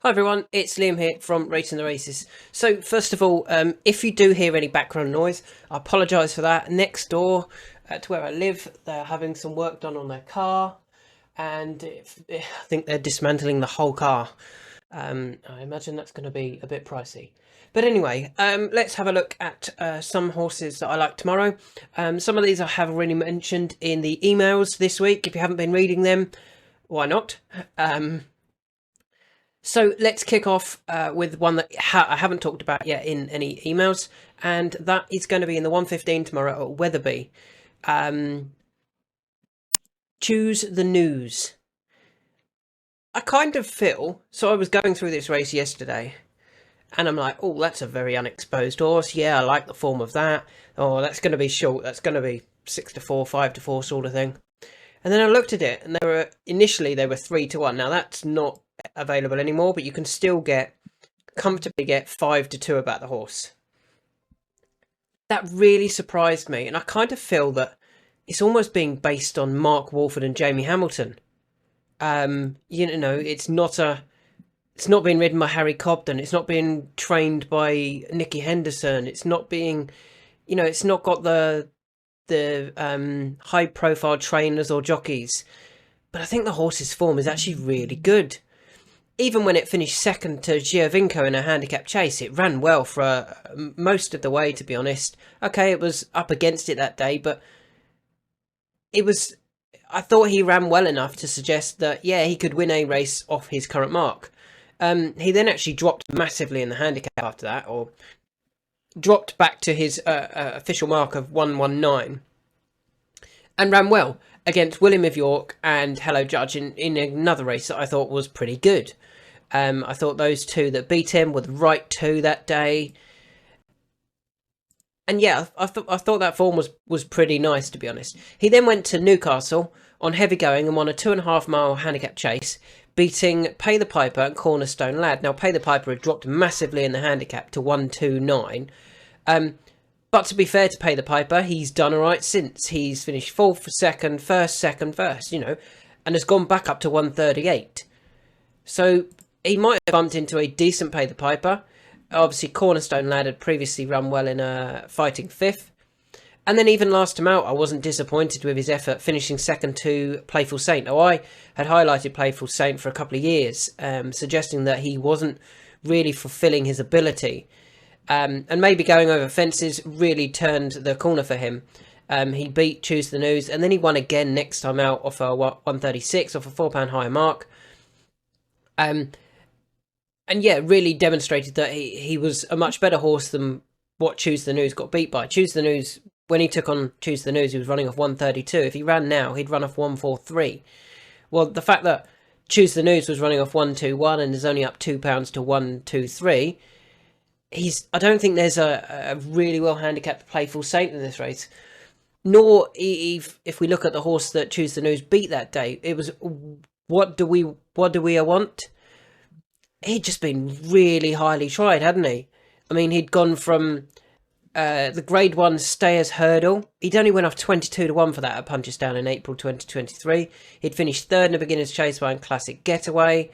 Hi everyone, it's Liam here from Rating the Races. So first of all, if you do hear any background noise, I apologise for that. Next door to where I live, they're having some work done on their car, and I think they're dismantling the whole car. I imagine that's going to be a bit pricey. But anyway, let's have a look at some horses that I like tomorrow. Some of these I have already mentioned in the emails this week. If you haven't been reading them, why not? So let's kick off with one that I haven't talked about yet in any emails, and that is going to be in the 115 tomorrow at Wetherby. Choose the News. I kind of feel, so I was going through this race yesterday, and I'm like, oh, that's a very unexposed horse. Yeah, I like the form of that. Oh, that's going to be short. That's going to be 6-4, 5-4 sort of thing. And then I looked at it, and initially they were 3-1. Now that's not available anymore, but you can still comfortably get 5-2 about the horse. That really surprised me, and I kind of feel that it's almost being based on Mark Walford and Jamie Hamilton. It's not being ridden by Harry Cobden. It's not being trained by Nicky Henderson. It's not being, it's not got the high profile trainers or jockeys. But I think the horse's form is actually really good. Even when it finished second to Giovinco in a handicap chase, it ran well for most of the way, to be honest. Okay, it was up against it that day, but I thought he ran well enough to suggest that, yeah, he could win a race off his current mark. He then actually dropped massively in the handicap after that, or dropped back to his official mark of 119, and ran well against William of York and Hello Judge in another race that I thought was pretty good. I thought those two that beat him were the right two that day. And yeah, I thought that form was pretty nice, to be honest. He then went to Newcastle on heavy going and won a 2.5 mile handicap chase, beating Pay the Piper and Cornerstone Lad. Now, Pay the Piper had dropped massively in the handicap to 129. But to be fair to Pay the Piper, he's done all right since. He's finished fourth for second, first, and has gone back up to 138. So he might have bumped into a decent Pay the Piper. Obviously, Cornerstone Lad had previously run well in fighting fifth. And then even last time out, I wasn't disappointed with his effort, finishing second to Playful Saint. Now, I had highlighted Playful Saint for a couple of years, suggesting that he wasn't really fulfilling his ability. And maybe going over fences really turned the corner for him. He beat Choose the News, and then he won again next time out off a 136, off a £4 higher mark. And yeah, really demonstrated that he was a much better horse than what Choose the News got beat by. Choose the News, when he took on Choose the News, he was running off 132. If he ran now, he'd run off 143. Well, the fact that Choose the News was running off 121 and is only up £2 to 123, I don't think there's a really well handicapped Playful Saint in this race. Nor if we look at the horse that Choose the News beat that day, it was what do we want? He'd just been really highly tried, hadn't he? I mean, he'd gone from the Grade 1 Stayers Hurdle. He'd only went off 22-1 for that at Punchestown in April 2023. He'd finished third in a beginner's chase by a Classic Getaway,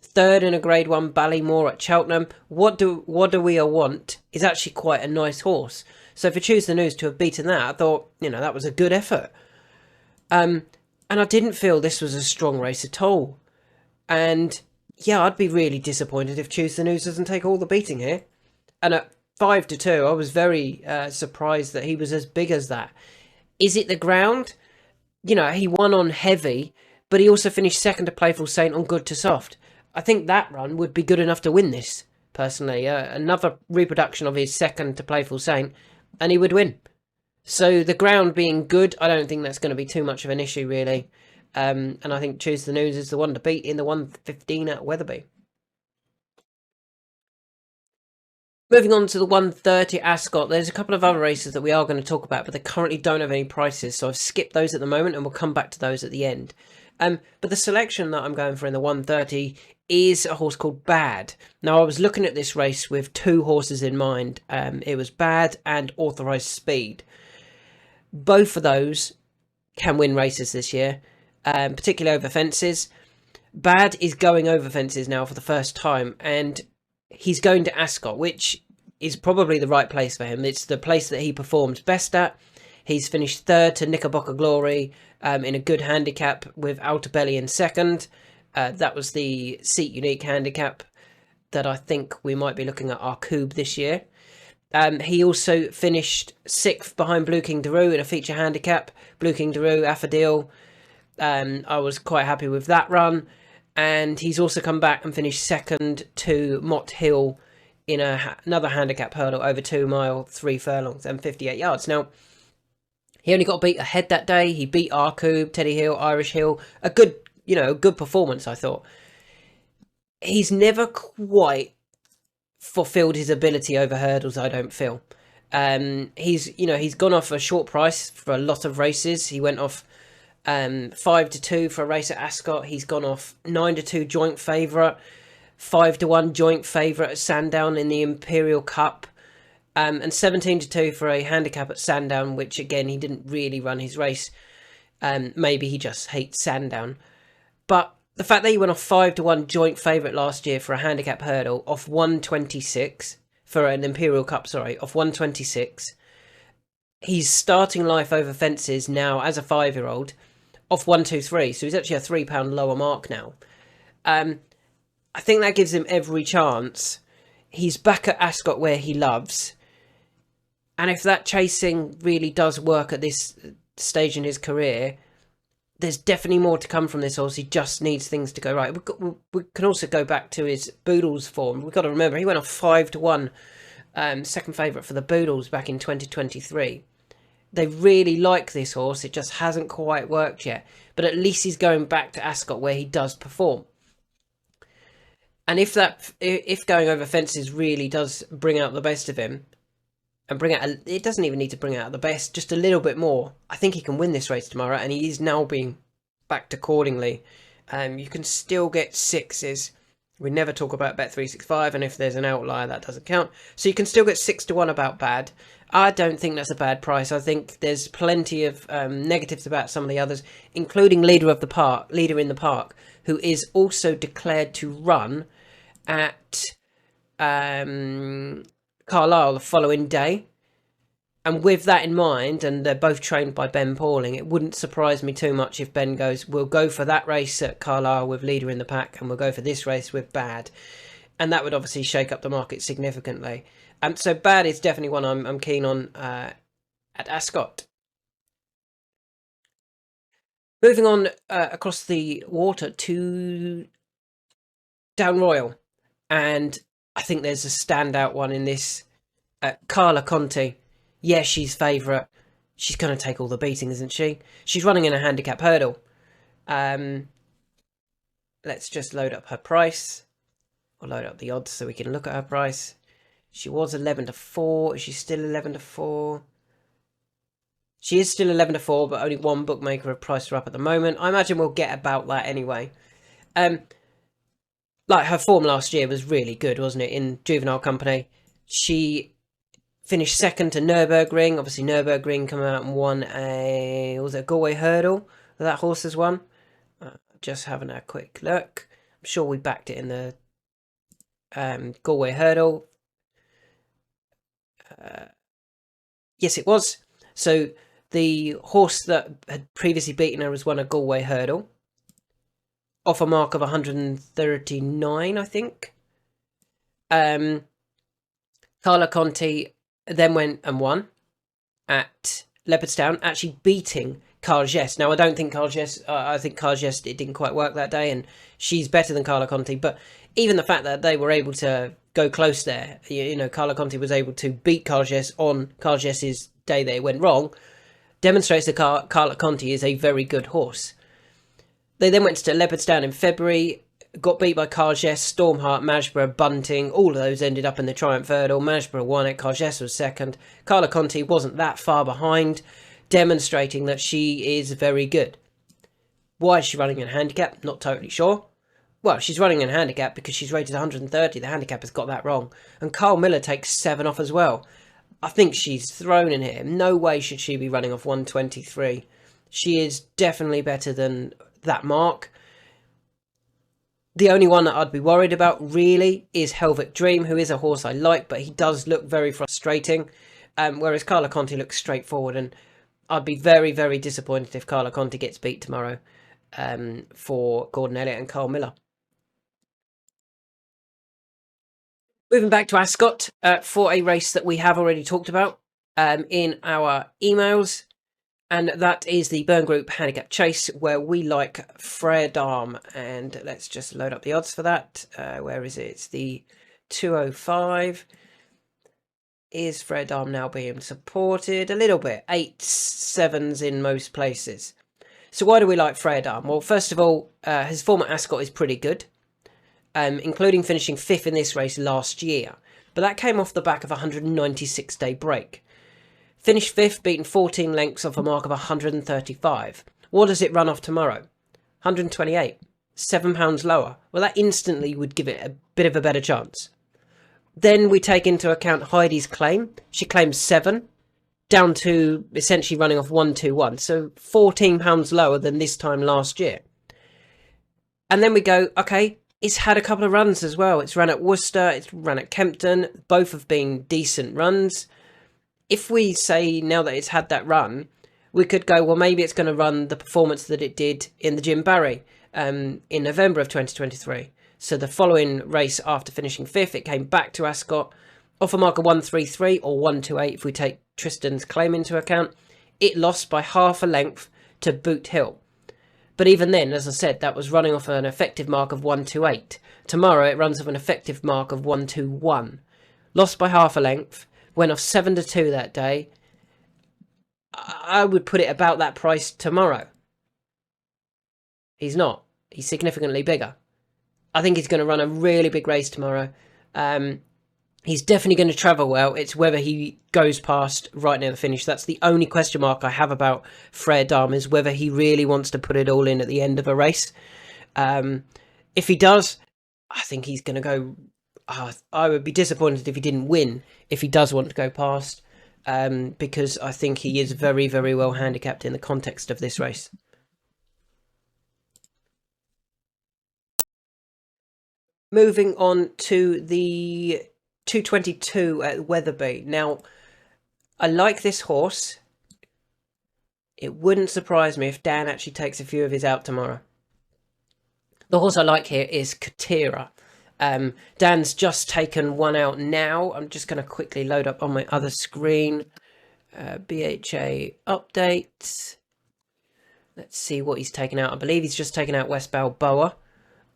third in a Grade 1 Ballymore at Cheltenham. What do we want is actually quite a nice horse. So for Choose the News to have beaten that, I thought, that was a good effort. And I didn't feel this was a strong race at all. And yeah, I'd be really disappointed if Choose the News doesn't take all the beating here. And at 5-2, I was very surprised that he was as big as that. Is it the ground? He won on heavy, but he also finished second to Playful Saint on good to soft. I think that run would be good enough to win this, personally. Another reproduction of his second to Playful Saint, and he would win. So the ground being good, I don't think that's going to be too much of an issue, really. And I think Choose the News is the one to beat in the 115 at Wetherby. Moving on to the 130 Ascot, there's a couple of other races that we are going to talk about, but they currently don't have any prices, so I've skipped those at the moment, and we'll come back to those at the end. But the selection that I'm going for in the 130 is a horse called Bad. Now, I was looking at this race with two horses in mind. It was Bad and Authorised Speed. Both of those can win races this year, particularly over fences. Bad is going over fences now for the first time, and he's going to Ascot, which is probably the right place for him. It's the place that he performed best at. He's finished third to Knickerbocker Glory in a good handicap with Altabelli in second. That was the Seat Unique handicap that I think we might be looking at our Coupe this year. He also finished 6th behind Blue King Daru in a feature handicap. Blue King Daru, Affadil. I was quite happy with that run. And he's also come back and finished second to Mott Hill in another handicap hurdle over 2 mile, 3 furlongs and 58 yards. Now, he only got beat ahead that day. He beat our Coupe, Teddy Hill, Irish Hill. A good performance, I thought. He's never quite fulfilled his ability over hurdles, I don't feel. He's gone off a short price for a lot of races. He went off 5-2 for a race at Ascot. He's gone off 9-2 joint favourite, 5-1 joint favourite at Sandown in the Imperial Cup, and 17-2 for a handicap at Sandown, which again he didn't really run his race. Maybe he just hates Sandown, but the fact that he went off 5-1 joint favourite last year for a handicap hurdle off 126 for an Imperial Cup, off 126. He's starting life over fences now as a 5-year-old off 123, so he's actually a £3 lower mark now. I think that gives him every chance. He's back at Ascot where he loves, and if that chasing really does work at this stage in his career, there's definitely more to come from this horse. He just needs things to go right. We can also go back to his Boodles form. We've got to remember he went off 5-1, second favourite for the Boodles back in 2023. They really like this horse. It just hasn't quite worked yet. But at least he's going back to Ascot where he does perform. And if going over fences really does bring out the best of him, and it doesn't even need to bring out the best, just a little bit more, I think he can win this race tomorrow, and he is now being backed accordingly. You can still get 6s. We never talk about Bet365, and if there's an outlier, that doesn't count. So you can still get 6-1 about Bad. I don't think that's a bad price. I think there's plenty of negatives about some of the others, including Leader in the Park, who is also declared to run at Carlisle the following day. And with that in mind, and they're both trained by Ben Pauling, it wouldn't surprise me too much if Ben goes, we'll go for that race at Carlisle with Leader in the Pack, and we'll go for this race with Bad. And that would obviously shake up the market significantly. So Bad is definitely one I'm keen on at Ascot. Moving on across the water to Down Royal. And I think there's a standout one in this. Carla Conti. Yeah, she's favourite. She's going to take all the beating, isn't she? She's running in a handicap hurdle. Let's just load up her price. Or load up the odds so we can look at her price. She was 11-4. Is she still 11-4? She is still 11-4, but only one bookmaker have priced her up at the moment. I imagine we'll get about that anyway. Like, her form last year was really good, wasn't it? In Juvenile Company. She finished second to Nürburgring. Obviously, Nürburgring come out and won was it a Galway Hurdle that horse has won? Just having a quick look. I'm sure we backed it in the Galway Hurdle. Yes, it was. So the horse that had previously beaten her has won a Galway Hurdle. Off a mark of 139, I think. Carla Conti then went and won at Leopardstown, actually beating Cargest. Now, I don't think Cargest, I think Cargest, it didn't quite work that day, and she's better than Carla Conti, but even the fact that they were able to go close there, you know, Carla Conti was able to beat Cargest on Cargest's day that it went wrong, demonstrates that Carla Conti is a very good horse. They then went to Leopardstown in February, got beat by Cargest, Stormheart, Magsborough, Bunting. All of those ended up in the Triumph Hurdle. Magsborough won it, Cargest was second. Carla Conti wasn't that far behind, demonstrating that she is very good. Why is she running in a handicap? Not totally sure. Well, she's running in a handicap because she's rated 130. The handicap has got that wrong. And Carl Miller takes 7 off as well. I think she's thrown in here. No way should she be running off 123. She is definitely better than that mark. The only one that I'd be worried about really is Helvet Dream, who is a horse I like, but he does look very frustrating. Whereas Carlo Conti looks straightforward, and I'd be very, very disappointed if Carlo Conti gets beat tomorrow for Gordon Elliott and Carl Miller. Moving back to Ascot for a race that we have already talked about in our emails, and that is the Burn Group Handicap Chase, where we like Frere Dame. And let's just load up the odds for that. Where is it? It's the 205. Is Frere Dame now being supported? A little bit. 8-7s in most places. So why do we like Frere Dame? Well, first of all, his form at Ascot is pretty good. Including finishing 5th in this race last year. But that came off the back of a 196-day break. Finished 5th, beaten 14 lengths off a mark of 135. What does it run off tomorrow? 128. £7 lower. Well, that instantly would give it a bit of a better chance. Then we take into account Heidi's claim. She claims 7, down to essentially running off 121. So £14 lower than this time last year. And then we go, okay, it's had a couple of runs as well. It's run at Worcester, it's run at Kempton. Both have been decent runs. If we say now that it's had that run, we could go, well, maybe it's going to run the performance that it did in the Jim Barry in November of 2023. So the following race after finishing 5th, it came back to Ascot off a mark of 133 or 128 if we take Tristan's claim into account. It lost by half a length to Boot Hill. But even then, as I said, that was running off an effective mark of 128. Tomorrow, it runs off an effective mark of 121. Lost by half a length. Went off 7-2 that day. I would put it about that price tomorrow. He's not. He's significantly bigger. I think he's going to run a really big race tomorrow. He's definitely going to travel well. It's whether he goes past right near the finish. That's the only question mark I have about Frere Dame, is whether he really wants to put it all in at the end of a race. If he does, I think he's going to go... I would be disappointed if he didn't win, if he does want to go past, because I think he is very, very well handicapped in the context of this race. Moving on to the 222 at Wetherby. Now, I like this horse. It wouldn't surprise me if Dan actually takes a few of his out tomorrow. The horse I like here is Katira. Dan's just taken one out now. I'm just going to quickly load up on my other screen. BHA update. Let's see what he's taken out. I believe he's just taken out West Balboa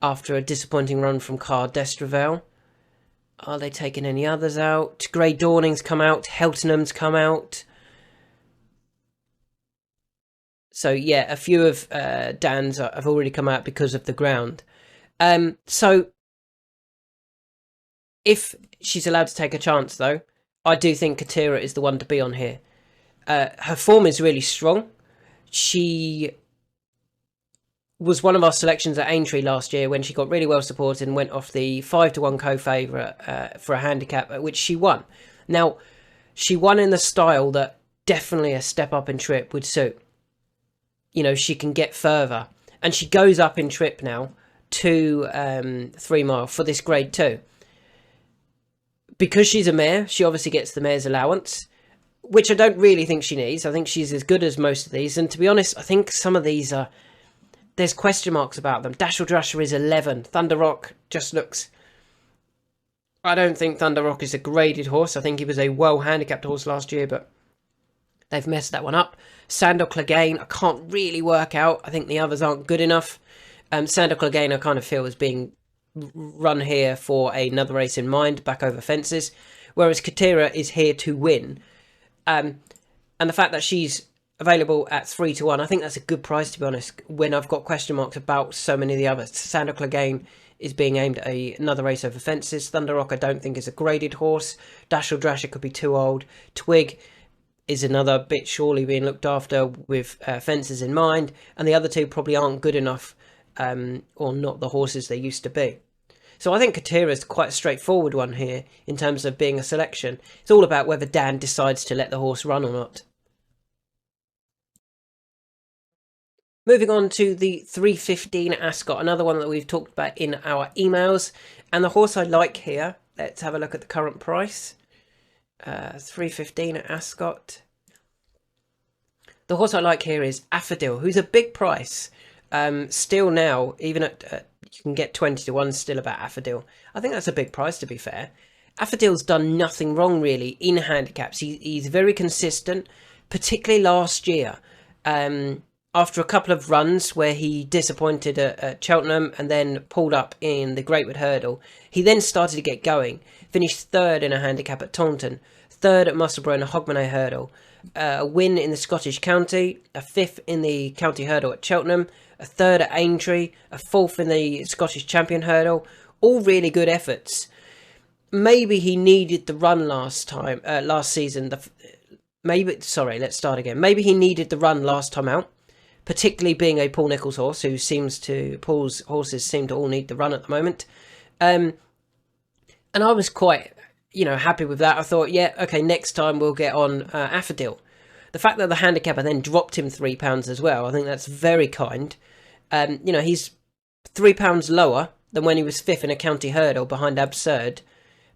after a disappointing run from Car D'Estrevelle. Are they taking any others out? Grey Dawning's come out. Heltenham's come out. So, yeah, a few of Dan's have already come out because of the ground. So, if she's allowed to take a chance, though, I do think Katira is the one to be on here. Her form is really strong. She was one of our selections at Aintree last year when she got really well supported and went off the 5-1 co-favourite for a handicap, at which she won. Now, she won in the style that definitely a step up in trip would suit. You know, she can get further. And she goes up in trip now to 3 mile for this grade 2. Because she's a mare, she obviously gets the mare's allowance, which I don't really think she needs. I think she's as good as most of these. And to be honest, I think some of these are... There's question marks about them. Dashel Drasher is 11. Thunder Rock just looks... I don't think Thunder Rock is a graded horse. I think he was a well-handicapped horse last year, but they've messed that one up. Sandor Clegane, I can't really work out. I think the others aren't good enough. Sandor Clegane, I kind of feel is being run here for another race in mind, back over fences, whereas Katira is here to win. And the fact that she's available at 3-1, I think that's a good price, to be honest, when I've got question marks about so many of the others. Sandor Clegane is being aimed at another race over fences. Thunder Rock I don't think is a graded horse. Dashel Drasher could be too old. Twig is another bit surely being looked after with fences in mind, and the other two probably aren't good enough or not the horses they used to be. So I think Katira is quite a straightforward one here in terms of being a selection. It's all about whether Dan decides to let the horse run or not. Moving on to the 315 Ascot, another one that we've talked about in our emails. And the horse I like here, let's have a look at the current price. 315 Ascot. The horse I like here is Affodil, who's a big price. Still now, even at you can get 20 to 1 still about Affodil. I think that's a big price, to be fair. Affodil's done nothing wrong really in handicaps. He's very consistent, particularly last year. After a couple of runs where he disappointed at Cheltenham and then pulled up in the Greatwood Hurdle, he then started to get going. Finished third in a handicap at Taunton, third at Musselburgh in a Hogmanay Hurdle, a win in the Scottish County, a fifth in the County Hurdle at Cheltenham, a third at Aintree, a fourth in the Scottish Champion Hurdle. All really good efforts. Maybe he needed the run last season. Let's start again. Maybe he needed the run last time out, particularly being a Paul Nicholls horse, Paul's horses seem to all need the run at the moment. And I was quite, happy with that. I thought, yeah, okay, next time we'll get on Affodil. The fact that the handicapper then dropped him £3 as well, I think that's very kind. He's £3 lower than when he was fifth in a county hurdle behind Absurd,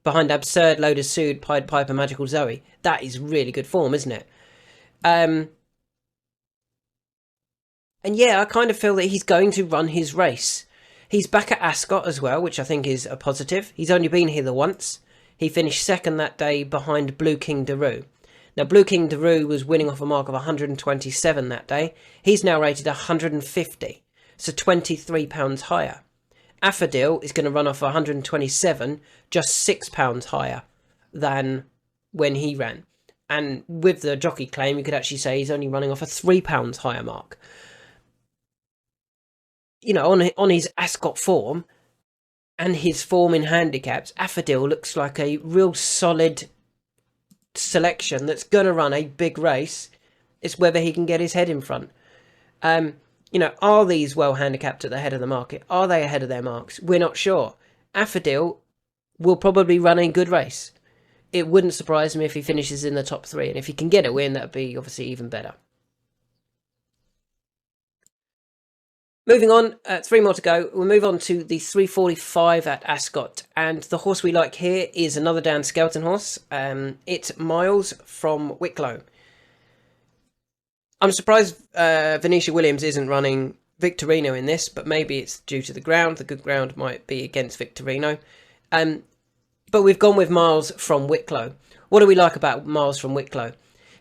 Loaded Sood, Pied Piper, Magical Zoe. That is really good form, isn't it? And yeah, I kind of feel that he's going to run his race. He's back at Ascot as well, which I think is a positive. He's only been here the once. He finished second that day behind Blue King Daru. Now, Blue King Daru was winning off a mark of 127 that day. He's now rated 150, so £23 higher. Affodil is going to run off 127, just £6 higher than when he ran. And with the jockey claim, you could actually say he's only running off a £3 higher mark. On his Ascot form and his form in handicaps, Affodil looks like a real solid selection that's going to run a big race. It's whether he can get his head in front. Are these well handicapped at the head of the market? Are they ahead of their marks? We're not sure. Affodil will probably run a good race. It wouldn't surprise me if he finishes in the top 3, and if he can get a win, that'd be obviously even better. Moving on, 3 more to go. We'll move on to the 345 at Ascot. And the horse we like here is another Dan Skelton horse. It's Miles from Wicklow. I'm surprised Venetia Williams isn't running Victorino in this, but maybe it's due to the ground. The good ground might be against Victorino. But we've gone with Miles from Wicklow. What do we like about Miles from Wicklow?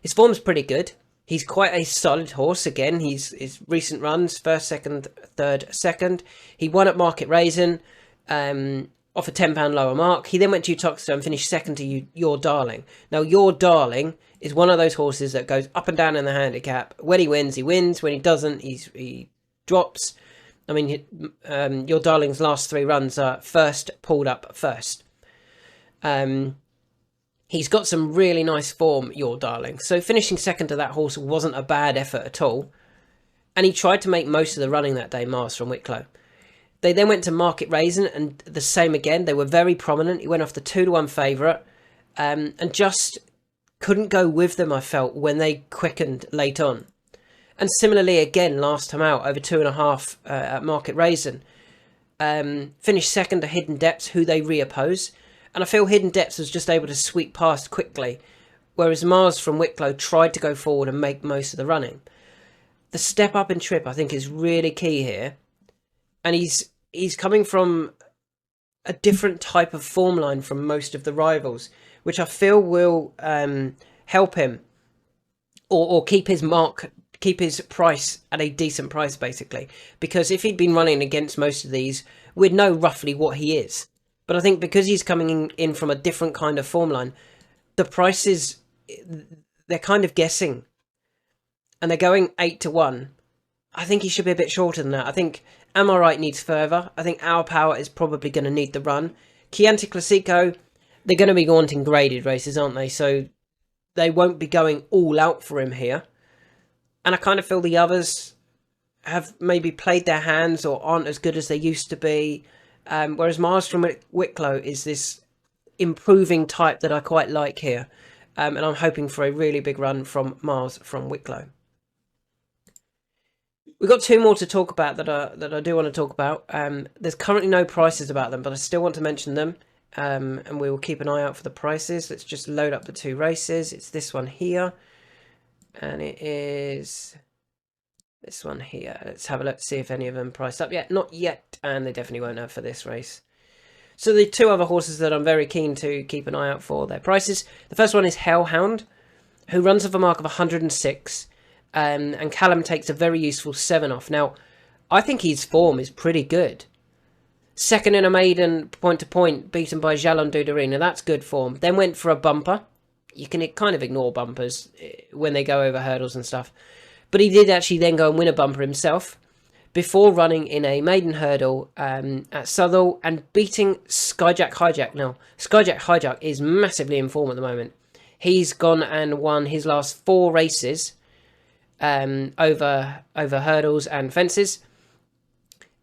His form's pretty good. He's quite a solid horse. Again, his recent runs, first, second, third, second. He won at Market Raisin off a £10 lower mark. He then went to Uttoxeter and finished second to Your Darling. Now, Your Darling is one of those horses that goes up and down in the handicap. When he wins, he wins. When he doesn't, he drops. I mean, Your Darling's last 3 runs are first, pulled up first. He's got some really nice form, Your Darling. So finishing second to that horse wasn't a bad effort at all. And he tried to make most of the running that day, Mars from Wicklow. They then went to Market Raisin, and the same again. They were very prominent. He went off the 2-1 favourite, and just couldn't go with them, I felt, when they quickened late on. And similarly, again, last time out, over 2.5 at Market Raisin. Finished second to Hidden Depths, who they reoppose. And I feel Hidden Depths was just able to sweep past quickly, whereas Mars from Wicklow tried to go forward and make most of the running. The step up in trip, I think, is really key here. And he's coming from a different type of form line from most of the rivals, which I feel will help him or keep his mark, keep his price at a decent price, basically. Because if he'd been running against most of these, we'd know roughly what he is. But I think because he's coming in from a different kind of form line, the prices, they're kind of guessing. And they're going 8-1. I think he should be a bit shorter than that. I think Am I Right needs further. I think Our Power is probably going to need the run. Chianti Classico, they're going to be wanting graded races, aren't they? So they won't be going all out for him here. And I kind of feel the others have maybe played their hands or aren't as good as they used to be. Whereas Mars from Wicklow is this improving type that I quite like here. And I'm hoping for a really big run from Mars from Wicklow. We've got two more to talk about that I do want to talk about. There's currently no prices about them, but I still want to mention them. And we will keep an eye out for the prices. Let's just load up the two races. It's this one here, and it is this one here. Let's have a look, see if any of them priced up yet. Not yet, and they definitely won't have for this race. So the two other horses that I'm very keen to keep an eye out for their prices. The first one is Hellhound, who runs off a mark of 106. And Callum takes a very useful 7 off. Now, I think his form is pretty good. Second in a maiden point-to-point, beaten by Jalon Dudery. Now, that's good form. Then went for a bumper. You can kind of ignore bumpers when they go over hurdles and stuff. But he did actually then go and win a bumper himself before running in a maiden hurdle at Southall and beating Skyjack Hijack. Now, Skyjack Hijack is massively in form at the moment. He's gone and won his last 4 races over hurdles and fences,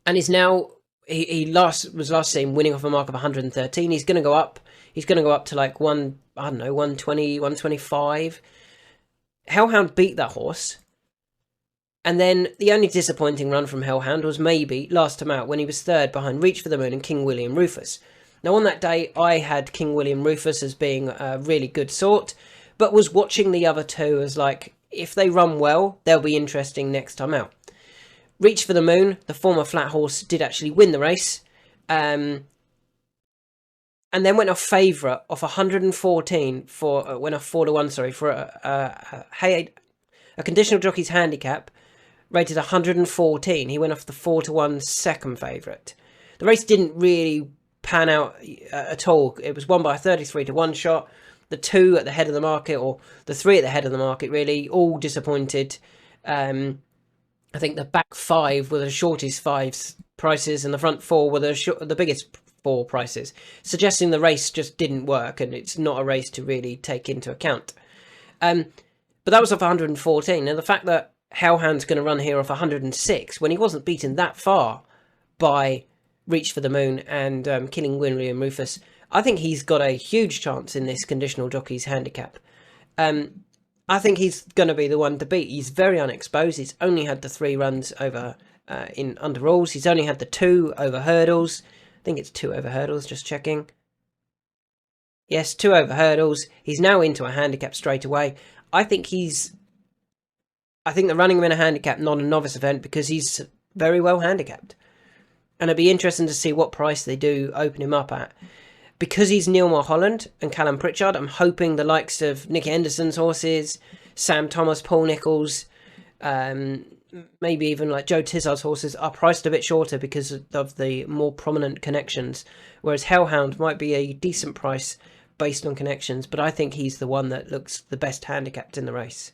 and is now he was last seen winning off a mark of 113. He's going to go up. He's going to go up to like 120, 125. Hellhound beat that horse, and then the only disappointing run from Hellhound was maybe last time out when he was third behind Reach for the Moon and King William Rufus. Now on that day I had King William Rufus as being a really good sort, but was watching the other two as like, if they run well, they'll be interesting next time out. Reach for the Moon, the former flat horse, did actually win the race. And then went off favourite off 114 for, went off 4-1, sorry, for a conditional jockey's handicap, rated 114. He went off the 4-1 second favourite. The race didn't really pan out at all. It was won by a 33-1 shot. The 2 at the head of the market, or the 3 at the head of the market, really, all disappointed. I think the back 5 were the shortest 5 prices, and the front 4 were the biggest 4 prices, suggesting the race just didn't work, and it's not a race to really take into account. But that was off 114. Now, the fact that Hellhound's going to run here off 106, when he wasn't beaten that far by Reach for the Moon and King William Rufus, I think he's got a huge chance in this conditional jockey's handicap. I think he's going to be the one to beat. He's very unexposed. He's only had the 3 runs over in under rules. He's only had the 2 over hurdles. I think it's 2 over hurdles, just checking. Yes, 2 over hurdles. He's now into a handicap straight away. I think they're running him in a handicap, not a novice event, because he's very well handicapped. And it'd be interesting to see what price they do open him up at. Because he's Neil Mulholland and Callum Pritchard, I'm hoping the likes of Nick Henderson's horses, Sam Thomas, Paul Nicholls, maybe even like Joe Tizard's horses are priced a bit shorter because of the more prominent connections. Whereas Hellhound might be a decent price based on connections, but I think he's the one that looks the best handicapped in the race.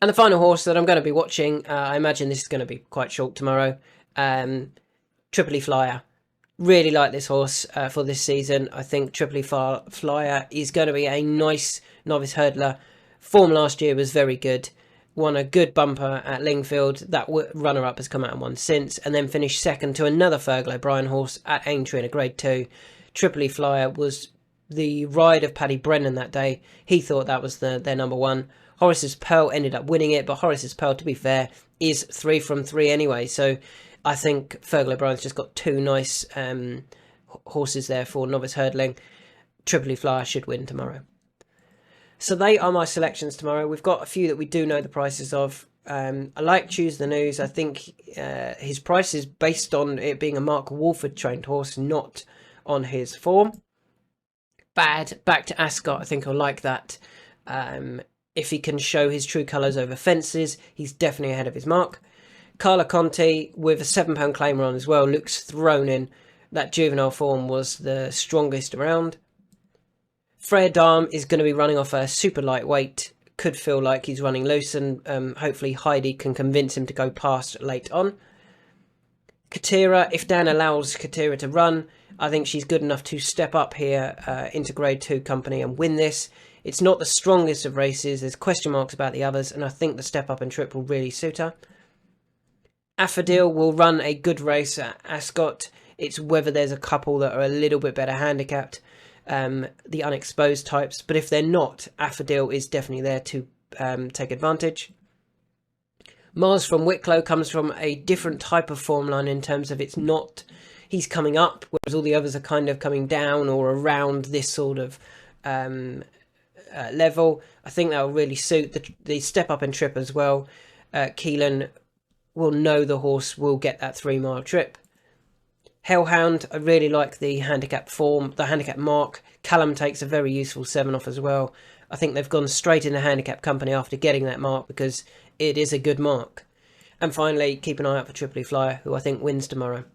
And the final horse that I'm going to be watching, I imagine this is going to be quite short tomorrow, Tripoli Flyer. Really like this horse for this season. I think Tripoli Flyer is going to be a nice novice hurdler. Form last year was very good. Won a good bumper at Lingfield. That runner-up has come out and won since. And then finished second to another Fergal O'Brien horse at Aintree in a Grade 2. Tripoli Flyer was the ride of Paddy Brennan that day. He thought that was their number 1. Horace's Pearl ended up winning it. But Horace's Pearl, to be fair, is 3 from 3 anyway. So I think Fergal O'Brien's just got 2 nice horses there for novice hurdling. Tripoli Flyer should win tomorrow. So they are my selections tomorrow. We've got a few that we do know the prices of. I like Choose the News. I think his price is based on it being a Mark Wolford trained horse, not on his form. Bad, back to Ascot. I think I'll like that. If he can show his true colours over fences, he's definitely ahead of his mark. Carla Conti with a £7 claimer on as well looks thrown in. That juvenile form was the strongest around. Freya Darm is going to be running off a super lightweight. Could feel like he's running loose, and hopefully Heidi can convince him to go past late on. Katira, if Dan allows Katira to run, I think she's good enough to step up here into Grade 2 company and win this. It's not the strongest of races. There's question marks about the others, and I think the step up and trip will really suit her. Affadil will run a good race at Ascot. It's whether there's a couple that are a little bit better handicapped, the unexposed types. But if they're not, Affadil is definitely there to take advantage. Mars from Wicklow comes from a different type of form line in terms of he's coming up, whereas all the others are kind of coming down or around this sort of level. I think that will really suit the step up and trip as well. Keelan will know the horse will get that 3 mile trip. Hellhound, I really like the handicap form, the handicap mark. Callum takes a very useful 7 off as well. I think they've gone straight into handicap company after getting that mark because it is a good mark. And finally, keep an eye out for Tripoli Flyer, who I think wins tomorrow.